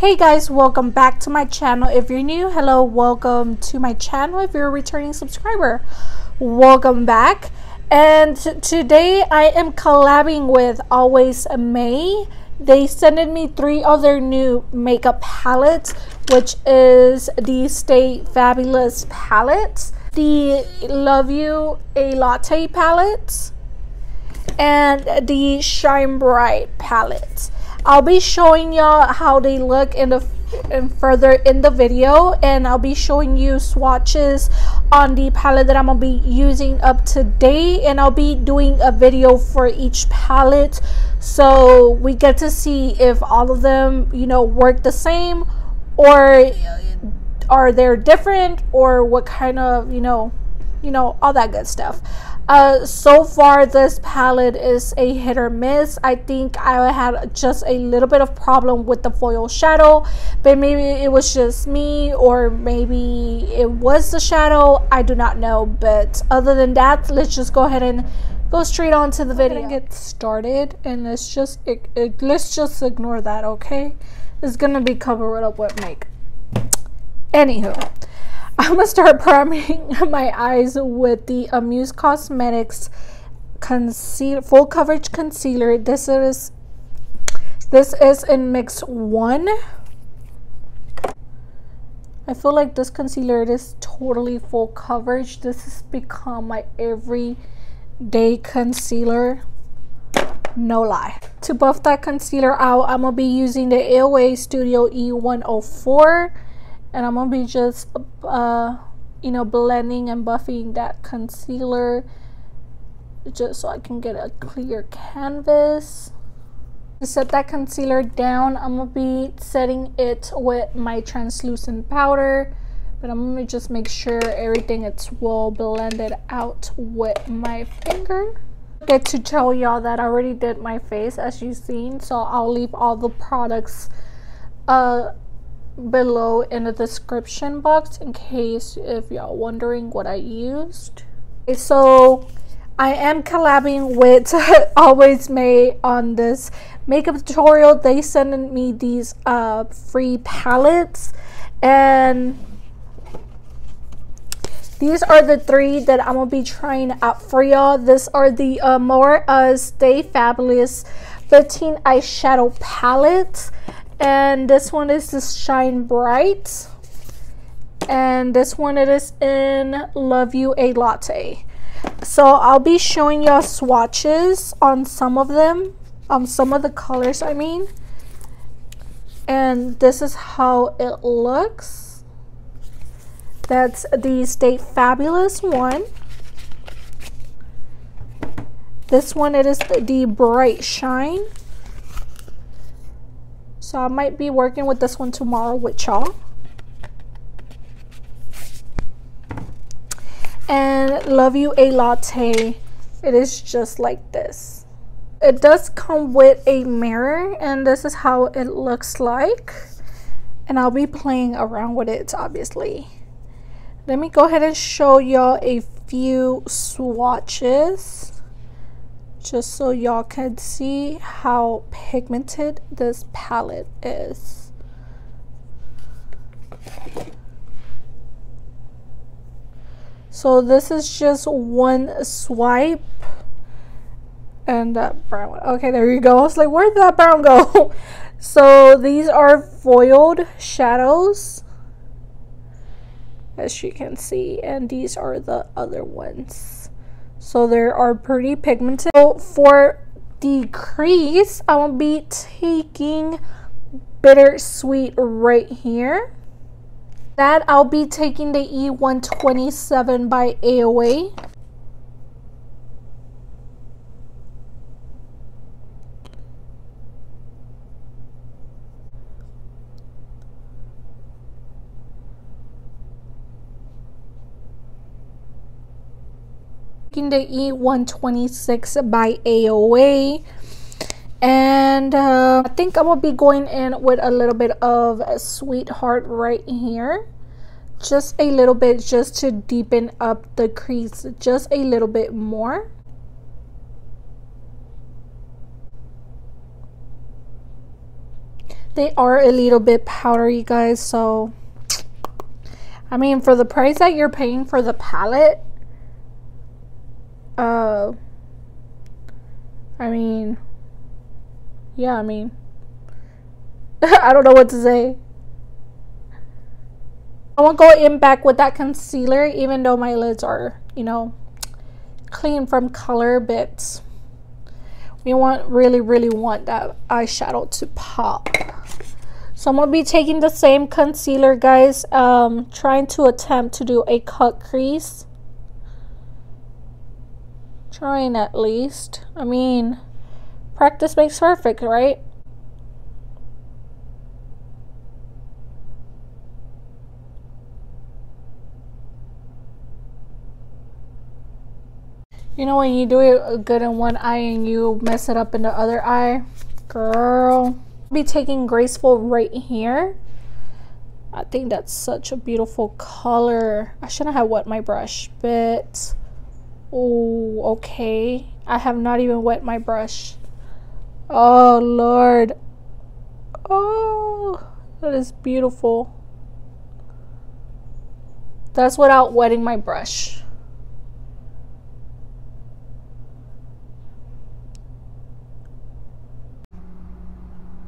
Hey guys, welcome back to my channel. If you're new, hello, welcome to my channel. If you're a returning subscriber, welcome back. And today I am collabing with Always May. They sent me 3 of their new makeup palettes, which is the Stay Fabulous palettes, the Love You a Latte palettes, and the Shine Bright palettes. I'll be showing y'all how they look further in the video, and I'll be showing you swatches on the palette that I'm gonna be using up to date, and I'll be doing a video for each palette so we get to see if all of them, you know, work the same or are they different, or what kind of, you know, all that good stuff. So far this palette is a hit or miss. I think I had just a little bit of problem with the foil shadow, but maybe it was just me, or maybe it was the shadow. I do not know, but other than that, let's just go ahead and go straight on to the video and get started. And let's just ignore that, okay? It's gonna be covered up with makeup. Anywho, I'm gonna start priming my eyes with the Amuse Cosmetics full coverage concealer. This is in mix 1. I feel like this concealer is totally full coverage. This has become my everyday concealer, no lie. To buff that concealer out, I'm gonna be using the AOA Studio E104. And I'm gonna be just you know, blending and buffing that concealer just so I can get a clear canvas. To set that concealer down, I'm gonna be setting it with my translucent powder, but I'm gonna just make sure everything is well blended out with my finger. Get to tell y'all that I already did my face, as you've seen, so I'll leave all the products below in the description box in case if y'all wondering what I used. Okay, so I am collabing with Always May on this makeup tutorial. They sent me these free palettes, and these are the 3 that I'm gonna be trying out for y'all. These are the AmorUs Stay Fabulous 15 eyeshadow palettes. And this one is the Shine Bright, and this one it is in Love You a Latte. So I'll be showing y'all swatches on some of them, some of the colors I mean, and this is how it looks. That's the Stay Fabulous one. This one it is the Bright Shine. So I might be working with this one tomorrow with y'all. And Love You a Latte, it is just like this. It does come with a mirror, and this is how it looks like. And I'll be playing around with it, obviously. Let me go ahead and show y'all a few swatches, just so y'all can see how pigmented this palette is. So this is just one swipe, and that brown one. Okay, there you go. I was like, where did that brown go? So these are foiled shadows, as you can see, and these are the other ones. So they are pretty pigmented. So for the crease, I will be taking Bittersweet right here. That I'll be taking the E127 by AOA. The E126 by AOA, and I think I will be going in with a little bit of Sweetheart right here, just a little bit, just to deepen up the crease just a little bit more. They are a little bit powdery, guys, so I mean, for the price that you're paying for the palette, I mean, yeah, I mean, I don't know what to say. I won't go in back with that concealer, even though my lids are, you know, clean from color, but we really want that eyeshadow to pop. So I'm gonna be taking the same concealer, guys, trying to attempt to do a cut crease. Trying at least. I mean, practice makes perfect, right? You know when you do it good in one eye and you mess it up in the other eye? Girl. I'll be taking Graceful right here. I think that's such a beautiful color. I shouldn't have wet my brush, but oh, okay. I have not even wet my brush. Oh, Lord. Oh, that is beautiful. That's without wetting my brush.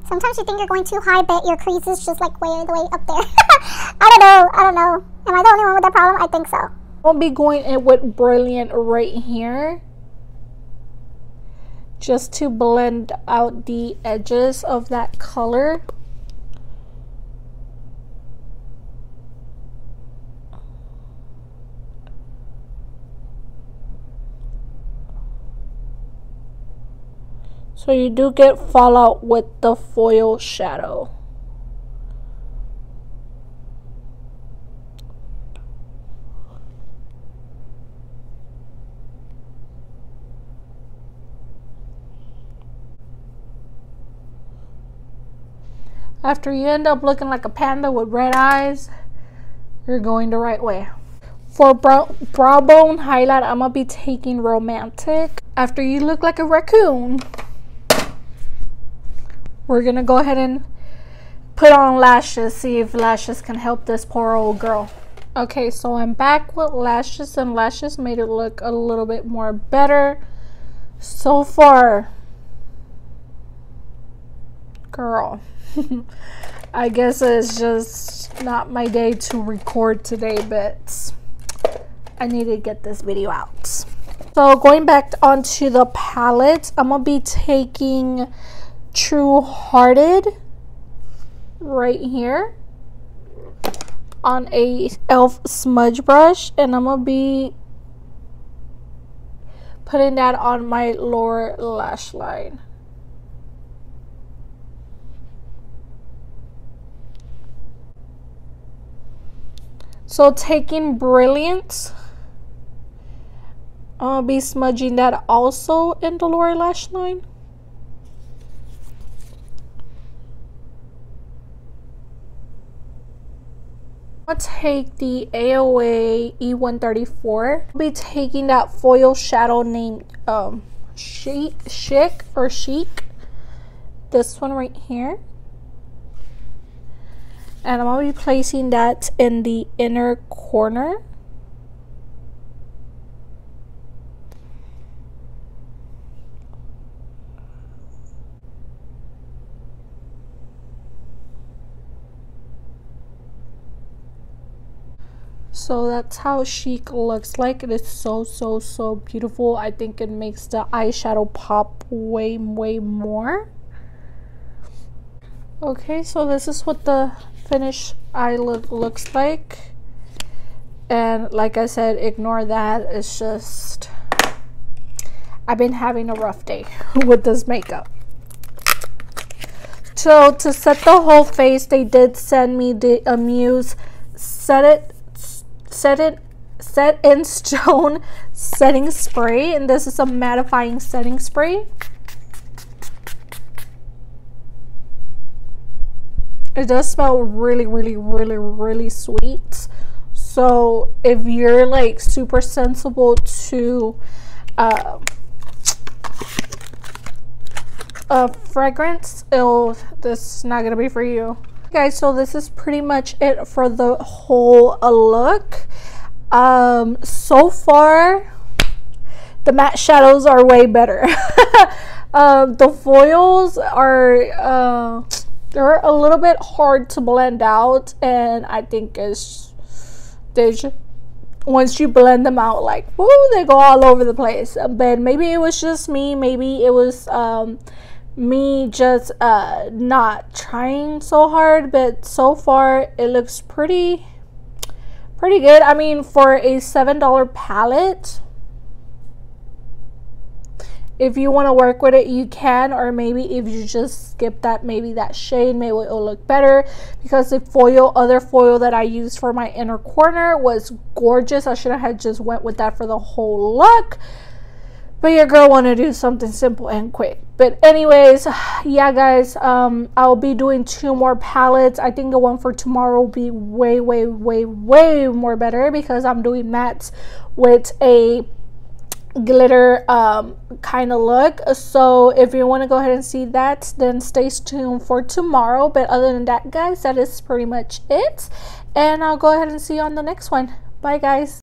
Sometimes you think you're going too high, but your crease is just like way up there. I don't know. Am I the only one with that problem? I think so. I'll be going in with Brilliant right here, just to blend out the edges of that color. So you do get fallout with the foil shadow. After you end up looking like a panda with red eyes, you're going the right way. For brow bone highlight, I'm gonna be taking Romantic. After you look like a raccoon, we're gonna go ahead and put on lashes, see if lashes can help this poor old girl. Okay, so I'm back with lashes, and lashes made it look a little bit more better. So far, girl, I guess it's just not my day to record today, but I need to get this video out. So going back onto the palette, I'm gonna be taking True Hearted right here on a e.l.f. smudge brush, and I'm gonna be putting that on my lower lash line. So taking Brilliant, I'll be smudging that also in the lower lash line. I'll take the AOA E134. I'll be taking that foil shadow named Chic. This one right here. And I'm going to be placing that in the inner corner. So that's how Chic looks like. It is so beautiful. I think it makes the eyeshadow pop way more. Okay, so this is what the finished eye look looks like, and like I said, ignore that. It's just I've been having a rough day with this makeup. So to set the whole face, they did send me the Amuse set in stone setting spray, and this is a mattifying setting spray. It does smell really sweet. So if you're like super sensible to fragrance, this is not gonna be for you. Guys, so this is pretty much it for the whole look. So far the matte shadows are way better. The foils are they're a little bit hard to blend out, and I think once you blend them out, like, woo, they go all over the place. But maybe it was just me, maybe it was me just not trying so hard, but so far it looks pretty good. I mean, for a $7 palette, if you want to work with it, you can. Or maybe if you just skip that, maybe that shade, maybe it'll look better, because the other foil that I used for my inner corner was gorgeous. I should have just went with that for the whole look, but your girl want to do something simple and quick. But anyways, yeah guys, I'll be doing 2 more palettes. I think the one for tomorrow will be way more better, because I'm doing mattes with a glitter kind of look. So if you want to go ahead and see that, then stay tuned for tomorrow. But other than that, guys, that is pretty much it, and I'll go ahead and see you on the next one. Bye guys.